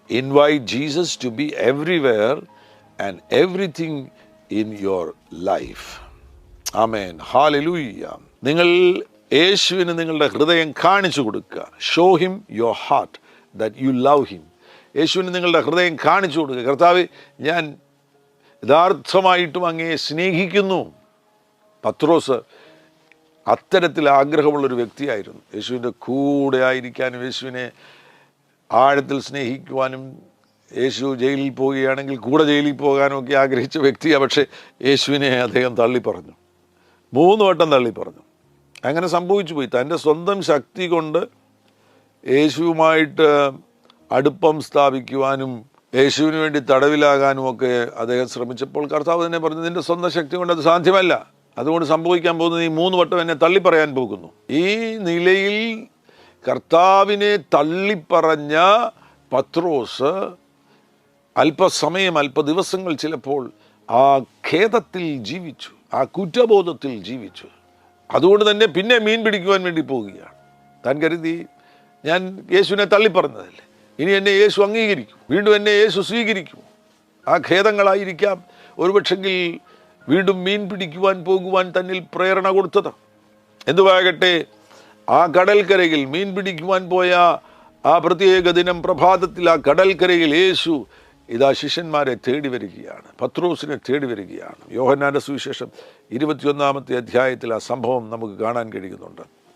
Invite Jesus to be everywhere and everything in your life. Amen. Hallelujah. നിങ്ങൾ യേശുവിന് നിങ്ങളുടെ ഹൃദയം കാണിച്ചു കൊടുക്കുക. Show him your heart that you love him. യേശുവിന് നിങ്ങളുടെ ഹൃദയം കാണിച്ചു കൊടുക്കുക. കർത്താവേ, ഞാൻ യഥാർത്ഥമായിട്ടും അങ്ങയെ സ്നേഹിക്കുന്നു. പത്രോസ് അത്തരത്തിൽ ആഗ്രഹമുള്ളൊരു വ്യക്തിയായിരുന്നു. യേശുവിൻ്റെ കൂടെ ആയിരിക്കാനും യേശുവിനെ ആഴത്തിൽ സ്നേഹിക്കുവാനും, യേശു ജയിലിൽ പോവുകയാണെങ്കിൽ കൂടെ ജയിലിൽ പോകാനും ഒക്കെ ആഗ്രഹിച്ച വ്യക്തിയാണ്. പക്ഷേ യേശുവിനെ അദ്ദേഹം തള്ളിപ്പറഞ്ഞു. 3 വട്ടം തള്ളിപ്പറഞ്ഞു. അങ്ങനെ സംഭവിച്ചു പോയി. തൻ്റെ സ്വന്തം ശക്തി കൊണ്ട് യേശുവുമായിട്ട് അടുപ്പം സ്ഥാപിക്കുവാനും യേശുവിന് വേണ്ടി തടവിലാകാനും ഒക്കെ അദ്ദേഹം ശ്രമിച്ചപ്പോൾ കർത്താവ് തന്നെ പറഞ്ഞു, നിൻ്റെ സ്വന്തം ശക്തി കൊണ്ട് അത് സാധ്യമല്ല. അതുകൊണ്ട് സംഭവിക്കാൻ പോകുന്നത് നീ 3 വട്ടം എന്നെ തള്ളിപ്പറയാൻ പോകുന്നു. ഈ നിലയിൽ കർത്താവിനെ തള്ളിപ്പറഞ്ഞ പത്രോസ് അല്പസമയം, അല്പദിവസങ്ങൾ ചിലപ്പോൾ ആ ഖേദത്തിൽ ജീവിച്ചു, ആ കുറ്റബോധത്തിൽ ജീവിച്ചു. അതുകൊണ്ട് തന്നെ പിന്നെ മീൻ പിടിക്കുവാൻ വേണ്ടി പോവുകയാണ്. താൻ കരുതി, ഞാൻ യേശുവിനെ തള്ളിപ്പറഞ്ഞതല്ലേ, ഇനി എന്നെ യേശു അംഗീകരിക്കും, വീണ്ടും എന്നെ യേശു സ്വീകരിക്കും. ആ ഖേദങ്ങളായിരിക്കാം ഒരുപക്ഷെങ്കിൽ വീണ്ടും മീൻ പിടിക്കുവാൻ പോകുവാൻ തന്നിൽ പ്രേരണ കൊടുത്തത്. എന്തുവാകട്ടെ, ആ കടൽക്കരയിൽ മീൻ പിടിക്കുവാൻ പോയ ആ പ്രത്യേക ദിനം പ്രഭാതത്തിൽ ആ കടൽക്കരയിൽ യേശു ഇതാ ശിഷ്യന്മാരെ തേടി വരികയാണ്, പത്രോസിനെ തേടി വരികയാണ്. യോഹന്നാന്റെ സുവിശേഷം 21-ാമത്തെ അധ്യായത്തിൽ ആ സംഭവം നമുക്ക് കാണാൻ കഴിയുന്നുണ്ട്.